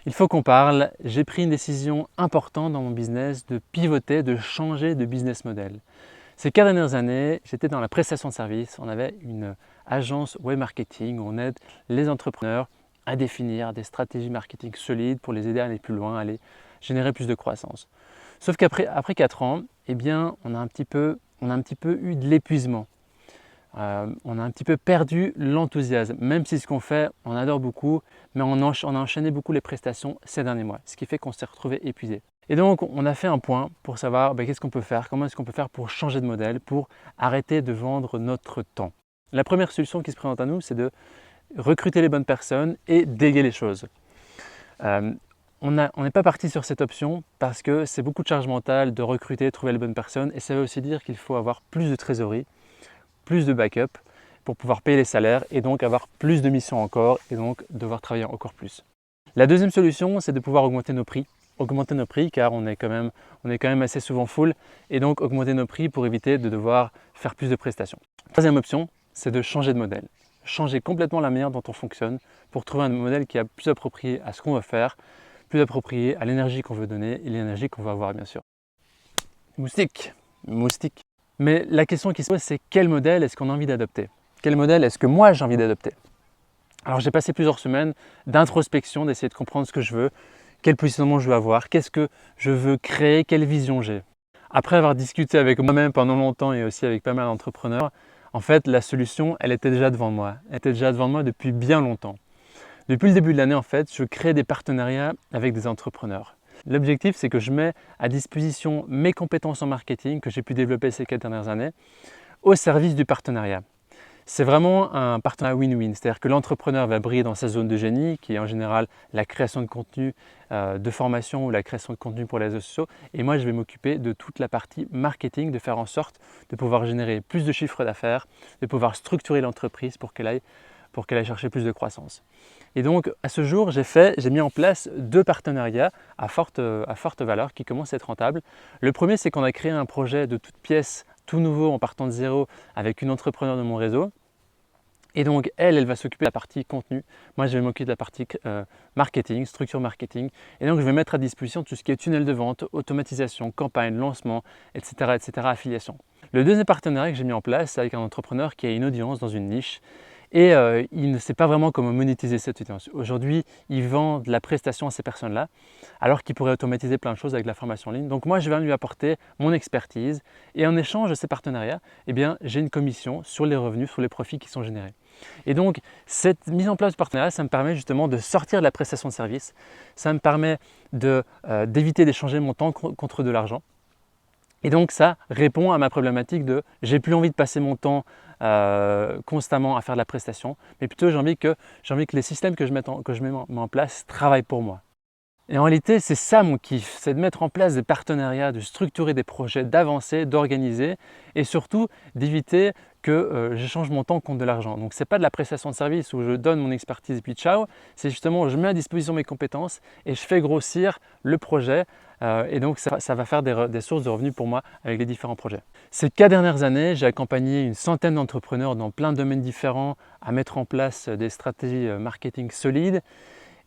Il faut qu'on parle. J'ai pris une décision importante dans mon business de pivoter, de changer de business model. Ces 4 dernières années, j'étais dans la prestation de service. On avait une agence web marketing où on aide les entrepreneurs à définir des stratégies marketing solides pour les aider à aller plus loin, à aller générer plus de croissance. Sauf qu'après 4 ans, eh bien, on a un petit peu eu de l'épuisement. On a un petit peu perdu l'enthousiasme, même si ce qu'on fait, on adore beaucoup, mais on a enchaîné beaucoup les prestations ces derniers mois, ce qui fait qu'on s'est retrouvé épuisé. Et donc, on a fait un point pour savoir qu'est-ce qu'on peut faire, comment est-ce qu'on peut faire pour changer de modèle, pour arrêter de vendre notre temps. La première solution qui se présente à nous, c'est de recruter les bonnes personnes et déléguer les choses. On n'est pas parti sur cette option parce que c'est beaucoup de charge mentale de recruter, trouver les bonnes personnes, et ça veut aussi dire qu'il faut avoir plus de trésorerie, plus de backup pour pouvoir payer les salaires et donc avoir plus de missions encore et donc devoir travailler encore plus. La deuxième solution, c'est de pouvoir augmenter nos prix. Augmenter nos prix car on est quand même assez souvent full et donc augmenter nos prix pour éviter de devoir faire plus de prestations. Troisième option, c'est de changer de modèle. Changer complètement la manière dont on fonctionne pour trouver un modèle qui est plus approprié à ce qu'on veut faire, plus approprié à l'énergie qu'on veut donner et l'énergie qu'on veut avoir bien sûr. Moustique. Mais la question qui se pose, c'est quel modèle est-ce qu'on a envie d'adopter? Quel modèle est-ce que moi j'ai envie d'adopter? Alors j'ai passé plusieurs semaines d'introspection, d'essayer de comprendre ce que je veux, quel positionnement je veux avoir, qu'est-ce que je veux créer, quelle vision j'ai. Après avoir discuté avec moi-même pendant longtemps et aussi avec pas mal d'entrepreneurs, en fait la solution, elle était déjà devant moi. Elle était déjà devant moi depuis bien longtemps. Depuis le début de l'année, en fait, je crée des partenariats avec des entrepreneurs. L'objectif, c'est que je mets à disposition mes compétences en marketing que j'ai pu développer ces 4 dernières années au service du partenariat. C'est vraiment un partenariat win-win, c'est-à-dire que l'entrepreneur va briller dans sa zone de génie, qui est en général la création de contenu de formation ou la création de contenu pour les réseaux sociaux, et moi je vais m'occuper de toute la partie marketing, de faire en sorte de pouvoir générer plus de chiffres d'affaires, de pouvoir structurer l'entreprise pour qu'elle aille chercher plus de croissance. Et donc à ce jour, j'ai mis en place 2 partenariats à forte valeur qui commencent à être rentables. Le premier, c'est qu'on a créé un projet de toute pièce, tout nouveau en partant de zéro avec une entrepreneur de mon réseau. Et donc elle va s'occuper de la partie contenu. Moi, je vais m'occuper de la partie marketing, structure marketing. Et donc je vais mettre à disposition tout ce qui est tunnel de vente, automatisation, campagne, lancement, etc., affiliation. Le deuxième partenariat que j'ai mis en place, c'est avec un entrepreneur qui a une audience dans une niche. Et il ne sait pas vraiment comment monétiser cette audience. Aujourd'hui, il vend de la prestation à ces personnes-là, alors qu'il pourrait automatiser plein de choses avec la formation en ligne. Donc moi, je viens lui apporter mon expertise et en échange de ces partenariats, eh bien, j'ai une commission sur les revenus, sur les profits qui sont générés. Et donc, cette mise en place de partenariat, ça me permet justement de sortir de la prestation de service. Ça me permet d'éviter d'échanger mon temps contre de l'argent. Et donc ça répond à ma problématique de j'ai plus envie de passer mon temps constamment à faire de la prestation, mais plutôt j'ai envie que les systèmes que je mets en place travaillent pour moi. Et en réalité, c'est ça mon kiff, c'est de mettre en place des partenariats, de structurer des projets, d'avancer, d'organiser et surtout d'éviter que j'échange mon temps contre de l'argent. Donc ce n'est pas de la prestation de service où je donne mon expertise et puis ciao, c'est justement où je mets à disposition mes compétences et je fais grossir le projet et donc ça va faire des sources de revenus pour moi avec les différents projets. Ces 4 dernières années, j'ai accompagné une centaine d'entrepreneurs dans plein de domaines différents à mettre en place des stratégies marketing solides.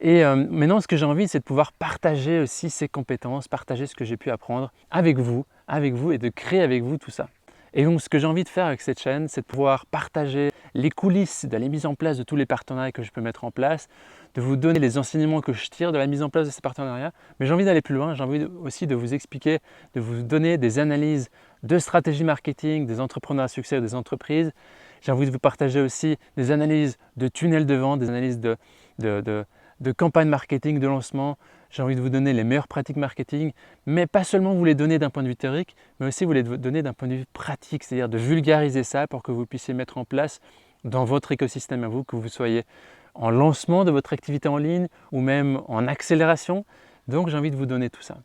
Et maintenant, ce que j'ai envie, c'est de pouvoir partager aussi ces compétences, partager ce que j'ai pu apprendre avec vous et de créer avec vous tout ça. Et donc, ce que j'ai envie de faire avec cette chaîne, c'est de pouvoir partager les coulisses de la mise en place de tous les partenariats que je peux mettre en place, de vous donner les enseignements que je tire de la mise en place de ces partenariats. Mais j'ai envie d'aller plus loin, j'ai envie aussi de vous expliquer, de vous donner des analyses de stratégie marketing, des entrepreneurs à succès, des entreprises. J'ai envie de vous partager aussi des analyses de tunnels de vente, des analyses de campagne marketing, de lancement. J'ai envie de vous donner les meilleures pratiques marketing, mais pas seulement vous les donner d'un point de vue théorique, mais aussi vous les donner d'un point de vue pratique, c'est-à-dire de vulgariser ça pour que vous puissiez mettre en place dans votre écosystème à vous, que vous soyez en lancement de votre activité en ligne ou même en accélération. Donc j'ai envie de vous donner tout ça.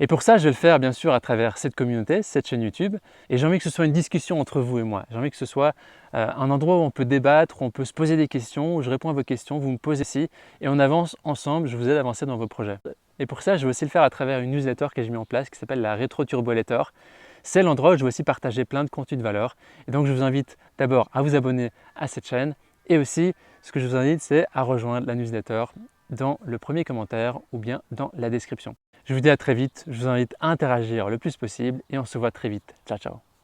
Et pour ça, je vais le faire bien sûr à travers cette communauté, cette chaîne YouTube. Et j'ai envie que ce soit une discussion entre vous et moi. J'ai envie que ce soit un endroit où on peut débattre, où on peut se poser des questions, où je réponds à vos questions, vous me posez ici et on avance ensemble, je vous aide à avancer dans vos projets. Et pour ça, je vais aussi le faire à travers une newsletter que j'ai mis en place qui s'appelle la Rétro Turbo Letter. C'est l'endroit où je vais aussi partager plein de contenus de valeur. Et donc, je vous invite d'abord à vous abonner à cette chaîne. Et aussi, ce que je vous invite, c'est à rejoindre la newsletter dans le premier commentaire ou bien dans la description. Je vous dis à très vite, je vous invite à interagir le plus possible et on se voit très vite. Ciao ciao.